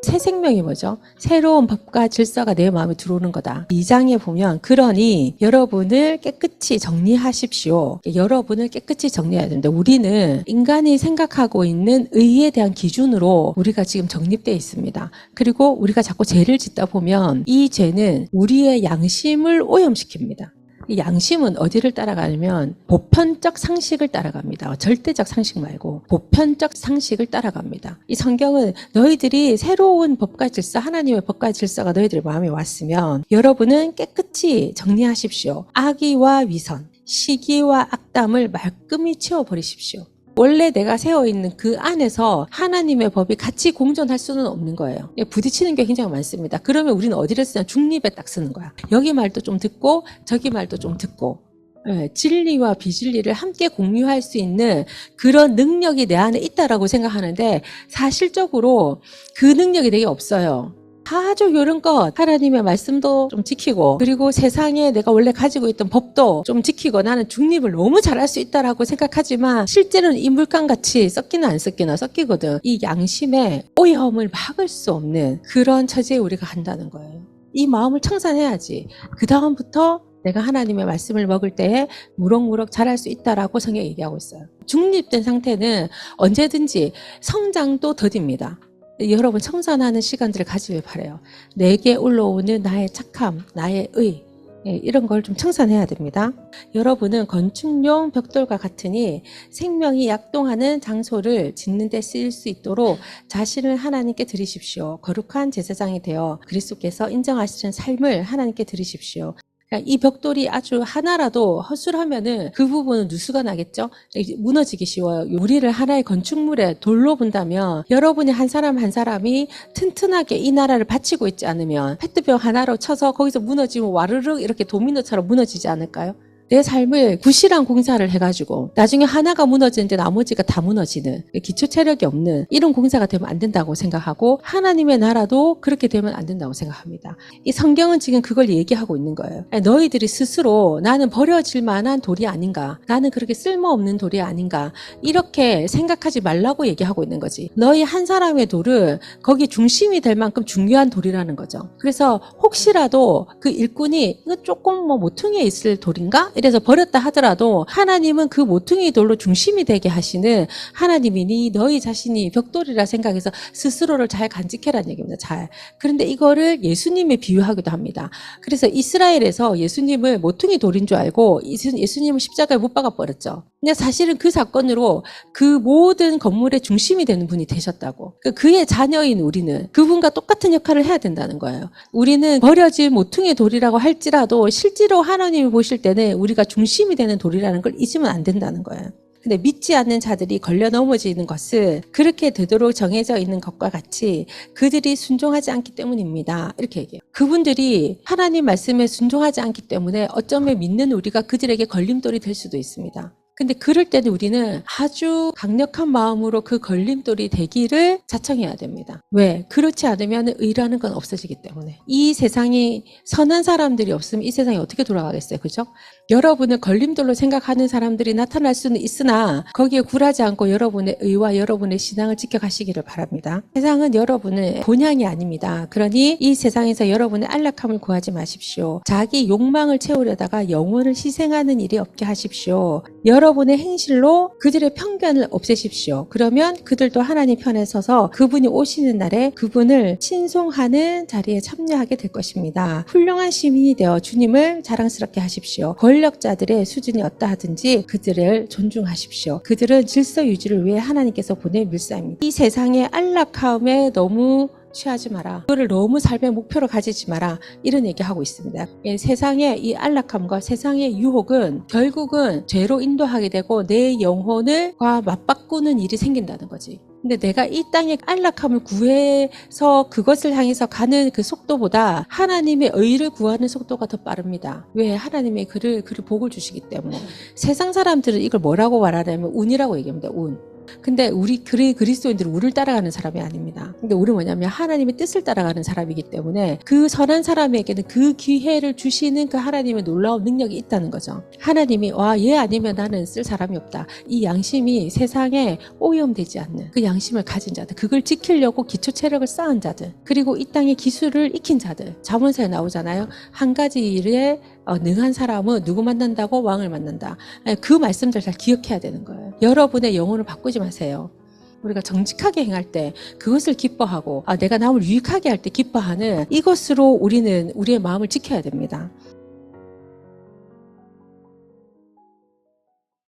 새 생명이 뭐죠? 새로운 법과 질서가 내 마음에 들어오는 거다. 2장에 보면 그러니 여러분을 깨끗이 정리하십시오. 여러분을 깨끗이 정리해야 된다. 우리는 인간이 생각하고 있는 의에 대한 기준으로 우리가 지금 정립되어 있습니다. 그리고 우리가 자꾸 죄를 짓다 보면 이 죄는 우리의 양심을 오염시킵니다. 이 양심은 어디를 따라가냐면 보편적 상식을 따라갑니다. 절대적 상식 말고 보편적 상식을 따라갑니다. 이 성경은 너희들이 새로운 법과 질서, 하나님의 법과 질서가 너희들 마음에 왔으면 여러분은 깨끗이 정리하십시오. 악의와 위선, 시기와 악담을 말끔히 치워버리십시오. 원래 내가 세워있는 그 안에서 하나님의 법이 같이 공존할 수는 없는 거예요. 부딪히는 게 굉장히 많습니다. 그러면 우리는 어디를 쓰냐? 중립에 딱 쓰는 거야. 여기 말도 좀 듣고 저기 말도 좀 듣고, 진리와 비진리를 함께 공유할 수 있는 그런 능력이 내 안에 있다라고 생각하는데 사실적으로 그 능력이 되게 없어요. 아주 요런껏 하나님의 말씀도 좀 지키고, 그리고 세상에 내가 원래 가지고 있던 법도 좀 지키고, 나는 중립을 너무 잘할 수 있다라고 생각하지만 실제로는 이 물감같이 썩기는 안 썩기나 썩기거든. 이 양심의 오염을 막을 수 없는 그런 처지에 우리가 간다는 거예요. 이 마음을 청산해야지 그 다음부터 내가 하나님의 말씀을 먹을 때에 무럭무럭 잘할 수 있다라고 성경이 얘기하고 있어요. 중립된 상태는 언제든지 성장도 더딥니다. 여러분 청산하는 시간들을 가지길 바라요. 내게 올라오는 나의 착함, 나의 의, 이런 걸 좀 청산해야 됩니다. 여러분은 건축용 벽돌과 같으니 생명이 약동하는 장소를 짓는 데 쓰일 수 있도록 자신을 하나님께 드리십시오. 거룩한 제사장이 되어 그리스도께서 인정하시는 삶을 하나님께 드리십시오. 이 벽돌이 아주 하나라도 허술하면은 그 부분은 누수가 나겠죠? 무너지기 쉬워요. 우리를 하나의 건축물에 돌로 본다면 여러분이 한 사람 한 사람이 튼튼하게 이 나라를 바치고 있지 않으면 페트병 하나로 쳐서 거기서 무너지면 와르르 이렇게 도미노처럼 무너지지 않을까요? 내 삶을 구실한 공사를 해가지고 나중에 하나가 무너지는데 나머지가 다 무너지는, 기초 체력이 없는 이런 공사가 되면 안 된다고 생각하고, 하나님의 나라도 그렇게 되면 안 된다고 생각합니다. 이 성경은 지금 그걸 얘기하고 있는 거예요. 너희들이 스스로 나는 버려질 만한 돌이 아닌가, 나는 그렇게 쓸모없는 돌이 아닌가, 이렇게 생각하지 말라고 얘기하고 있는 거지. 너희 한 사람의 돌은 거기 중심이 될 만큼 중요한 돌이라는 거죠. 그래서 혹시라도 그 일꾼이 이거 조금 모퉁이에 있을 돌인가? 이래서 버렸다 하더라도 하나님은 그 모퉁이 돌로 중심이 되게 하시는 하나님이니 너희 자신이 벽돌이라 생각해서 스스로를 잘 간직해라는 얘기입니다. 잘. 그런데 이거를 예수님에 비유하기도 합니다. 그래서 이스라엘에서 예수님을 모퉁이 돌인 줄 알고 예수님을 십자가에 못 박아 버렸죠. 근데 사실은 그 사건으로 그 모든 건물의 중심이 되는 분이 되셨다고. 그의 자녀인 우리는 그분과 똑같은 역할을 해야 된다는 거예요. 우리는 버려질 모퉁이 돌이라고 할지라도 실제로 하나님이 보실 때는 우리가 중심이 되는 돌이라는 걸 잊으면 안 된다는 거예요. 근데 믿지 않는 자들이 걸려 넘어지는 것은 그렇게 되도록 정해져 있는 것과 같이 그들이 순종하지 않기 때문입니다. 이렇게 얘기해요. 그분들이 하나님 말씀에 순종하지 않기 때문에 어쩌면 믿는 우리가 그들에게 걸림돌이 될 수도 있습니다. 근데 그럴 때는 우리는 아주 강력한 마음으로 그 걸림돌이 되기를 자청해야 됩니다. 왜? 그렇지 않으면 의라는 건 없어지기 때문에. 이 세상이 선한 사람들이 없으면 이 세상이 어떻게 돌아가겠어요? 그죠? 여러분을 걸림돌로 생각하는 사람들이 나타날 수는 있으나 거기에 굴하지 않고 여러분의 의와 여러분의 신앙을 지켜가시기를 바랍니다. 세상은 여러분의 본향이 아닙니다. 그러니 이 세상에서 여러분의 안락함을 구하지 마십시오. 자기 욕망을 채우려다가 영혼을 희생하는 일이 없게 하십시오. 여러분의 행실로 그들의 편견을 없애십시오. 그러면 그들도 하나님 편에 서서 그분이 오시는 날에 그분을 친송하는 자리에 참여하게 될 것입니다. 훌륭한 시민이 되어 주님을 자랑스럽게 하십시오. 권력자들의 수준이 어떠하든지 그들을 존중하십시오. 그들은 질서 유지를 위해 하나님께서 보낸 밀사입니다. 이 세상의 안락함에 너무 취하지 마라. 그거를 너무 삶의 목표로 가지지 마라. 이런 얘기하고 있습니다. 세상의 이 안락함과 세상의 유혹은 결국은 죄로 인도하게 되고 내 영혼과 맞바꾸는 일이 생긴다는 거지. 근데 내가 이 땅의 안락함을 구해서 그것을 향해서 가는 그 속도보다 하나님의 의를 구하는 속도가 더 빠릅니다. 왜? 하나님의 그를 복을 주시기 때문에. 세상 사람들은 이걸 뭐라고 말하냐면 운이라고 얘기합니다. 운. 근데 우리 그리스도인들은 우리를 따라가는 사람이 아닙니다. 근데 우리는 뭐냐면 하나님의 뜻을 따라가는 사람이기 때문에 그 선한 사람에게는 그 기회를 주시는 그 하나님의 놀라운 능력이 있다는 거죠. 하나님이 얘 아니면 나는 쓸 사람이 없다. 이 양심이 세상에 오염되지 않는 그 양심을 가진 자들, 그걸 지키려고 기초 체력을 쌓은 자들, 그리고 이 땅의 기술을 익힌 자들. 잠언서에 나오잖아요. 한 가지 일에 능한 사람은 누구 만난다고? 왕을 만난다. 그 말씀들 잘 기억해야 되는 거예요. 여러분의 영혼을 바꾸지 마세요. 우리가 정직하게 행할 때 그것을 기뻐하고 내가 남을 유익하게 할 때 기뻐하는 이것으로 우리는 우리의 마음을 지켜야 됩니다.